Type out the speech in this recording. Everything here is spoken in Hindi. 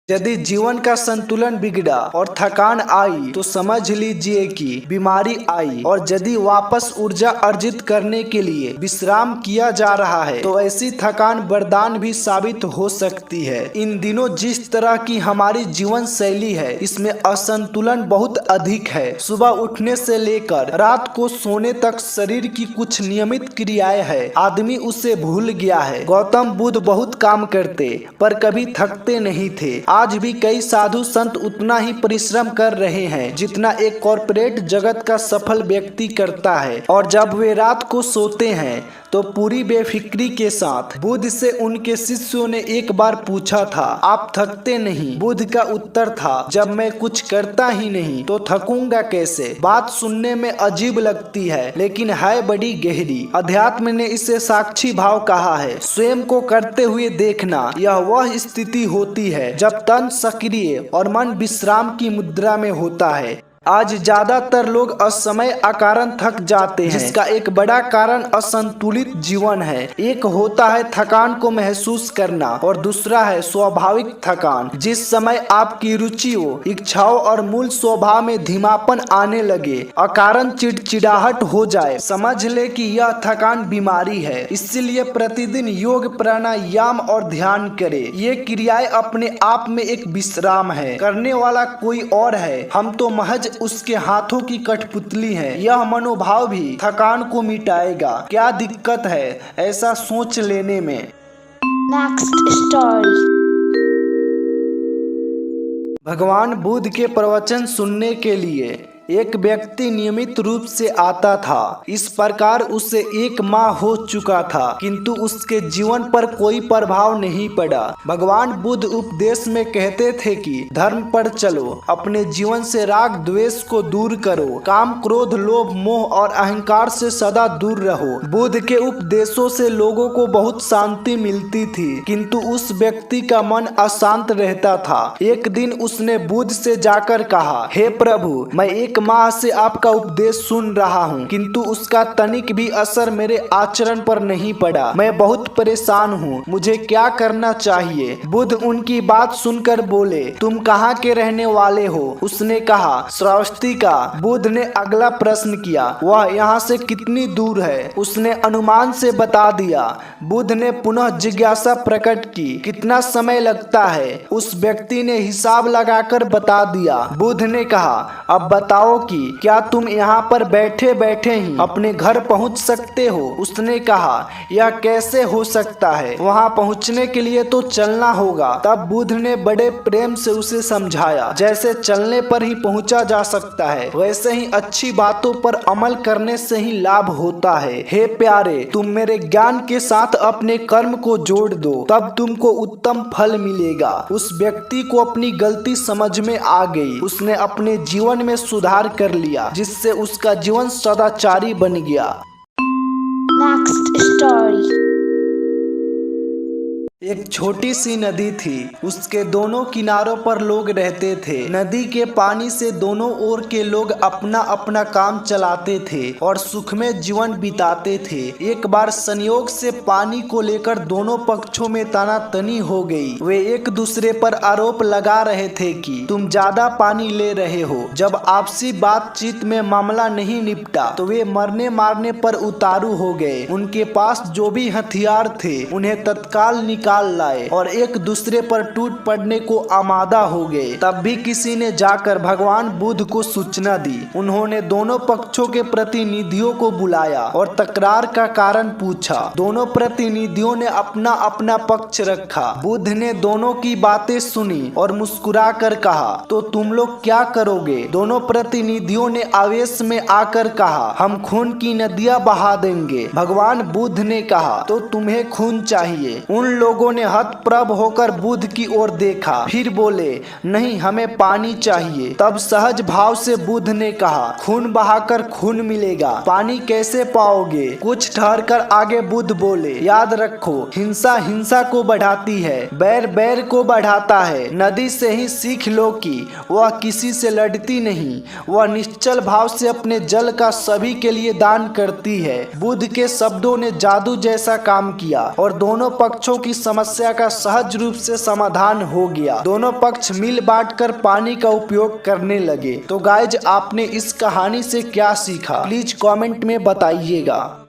यदि जीवन का संतुलन बिगड़ा और थकान आई तो समझ लीजिए कि बीमारी आई, और यदि वापस ऊर्जा अर्जित करने के लिए विश्राम किया जा रहा है तो ऐसी थकान वरदान भी साबित हो सकती है। इन दिनों जिस तरह की हमारी जीवन शैली है, इसमें असंतुलन बहुत अधिक है। सुबह उठने से लेकर रात को सोने तक शरीर की कुछ नियमित क्रियाएं है, आदमी उसे भूल गया है। गौतम बुद्ध बहुत काम करते पर कभी थकते नहीं थे। आज भी कई साधु संत उतना ही परिश्रम कर रहे हैं जितना एक कॉर्पोरेट जगत का सफल व्यक्ति करता है, और जब वे रात को सोते हैं तो पूरी बेफिक्री के साथ। बुद्ध से उनके शिष्यों ने एक बार पूछा था, आप थकते नहीं? बुद्ध का उत्तर था, जब मैं कुछ करता ही नहीं तो थकूंगा कैसे? बात सुनने में अजीब लगती है लेकिन है बड़ी गहरी। अध्यात्म ने इसे साक्षी भाव कहा है। स्वयं को करते हुए देखना, यह वह स्थिति होती है जब तन सक्रिय और मन विश्राम की मुद्रा में होता है। आज ज्यादातर लोग असमय अकारण थक जाते हैं, जिसका एक बड़ा कारण असंतुलित जीवन है। एक होता है थकान को महसूस करना और दूसरा है स्वाभाविक थकान। जिस समय आपकी रुचियों, इच्छाओं और मूल स्वभाव में धीमापन आने लगे, अकारण चिड़चिड़ाहट हो जाए, समझ ले कि यह थकान बीमारी है। इसलिए प्रतिदिन योग, प्राणायाम और ध्यान करे। ये क्रियाएं अपने आप में एक विश्राम है। करने वाला कोई और है, हम तो महज उसके हाथों की कठपुतली है। यह मनोभाव भी थकान को मिटाएगा। क्या दिक्कत है ऐसा सोच लेने में? Next story. भगवान बुद्ध के प्रवचन सुनने के लिए एक व्यक्ति नियमित रूप से आता था। इस प्रकार उसे 1 माह हो चुका था, किंतु उसके जीवन पर कोई प्रभाव नहीं पड़ा। भगवान बुद्ध उपदेश में कहते थे कि धर्म पर चलो, अपने जीवन से राग द्वेष को दूर करो, काम, क्रोध, लोभ, मोह और अहंकार से सदा दूर रहो। बुद्ध के उपदेशों से लोगों को बहुत शांति मिलती थी, किंतु उस व्यक्ति का मन अशांत रहता था। एक दिन उसने बुद्ध से जाकर कहा, हे प्रभु, मैं 1 माह से आपका उपदेश सुन रहा हूँ, किंतु उसका तनिक भी असर मेरे आचरण पर नहीं पड़ा। मैं बहुत परेशान हूँ, मुझे क्या करना चाहिए? बुद्ध उनकी बात सुनकर बोले, तुम कहाँ के रहने वाले हो? उसने कहा, श्रावस्ती का। बुद्ध ने अगला प्रश्न किया, वह यहाँ से कितनी दूर है? उसने अनुमान से बता दिया। बुद्ध ने पुनः जिज्ञासा प्रकट की, कितना समय लगता है? उस व्यक्ति ने हिसाब लगाकर बता दिया। बुद्ध ने कहा, अब बताओ कि क्या तुम यहाँ पर बैठे बैठे ही अपने घर पहुँच सकते हो? उसने कहा, यह कैसे हो सकता है? वहाँ पहुँचने के लिए तो चलना होगा। तब बुद्ध ने बड़े प्रेम से उसे समझाया, जैसे चलने पर ही पहुँचा जा सकता है, वैसे ही अच्छी बातों पर अमल करने से ही लाभ होता है। हे प्यारे, तुम मेरे ज्ञान के साथ अपने कर्म को जोड़ दो, तब तुमको उत्तम फल मिलेगा। उस व्यक्ति को अपनी गलती समझ में आ गई। उसने अपने जीवन में सुधार कर लिया, जिससे उसका जीवन सदाचारी बन गया। Next story. एक छोटी सी नदी थी, उसके दोनों किनारों पर लोग रहते थे। नदी के पानी से दोनों ओर के लोग अपना अपना काम चलाते थे और सुखमय जीवन बिताते थे। एक बार संयोग से पानी को लेकर दोनों पक्षों में तनातनी हो गई। वे एक दूसरे पर आरोप लगा रहे थे कि तुम ज्यादा पानी ले रहे हो। जब आपसी बातचीत में मामला नहीं निपटा तो वे मरने मारने पर उतारू हो गए। उनके पास जो भी हथियार थे उन्हें तत्काल निकाल लाए और एक दूसरे पर टूट पड़ने को आमादा हो गए। तब भी किसी ने जाकर भगवान बुद्ध को सूचना दी। उन्होंने दोनों पक्षों के प्रतिनिधियों को बुलाया और तकरार का कारण पूछा। दोनों प्रतिनिधियों ने अपना अपना पक्ष रखा। बुद्ध ने दोनों की बातें सुनी और मुस्कुरा कर कहा, तो तुम लोग क्या करोगे? दोनों प्रतिनिधियों ने आवेश में आकर कहा, हम खून की नदियां बहा देंगे। भगवान बुद्ध ने कहा, तो तुम्हें खून चाहिए? उन लोगों ने हतप्रभ होकर बुद्ध की ओर देखा, फिर बोले, नहीं, हमें पानी चाहिए। तब सहज भाव से बुद्ध ने कहा, खून बहाकर खून मिलेगा, पानी कैसे पाओगे? कुछ ठहरकर आगे बुद्ध बोले, याद रखो, हिंसा हिंसा को बढ़ाती है, बैर बैर को बढ़ाता है। नदी से ही सीख लो कि वह किसी से लड़ती नहीं, वह निश्चल भाव से अपने जल का सभी के लिए दान करती है। बुद्ध के शब्दों ने जादू जैसा काम किया और दोनों पक्षों की समस्या का सहज रूप से समाधान हो गया। दोनों पक्ष मिल बांटकर पानी का उपयोग करने लगे। तो गाइज, आपने इस कहानी से क्या सीखा, प्लीज कमेंट में बताइएगा।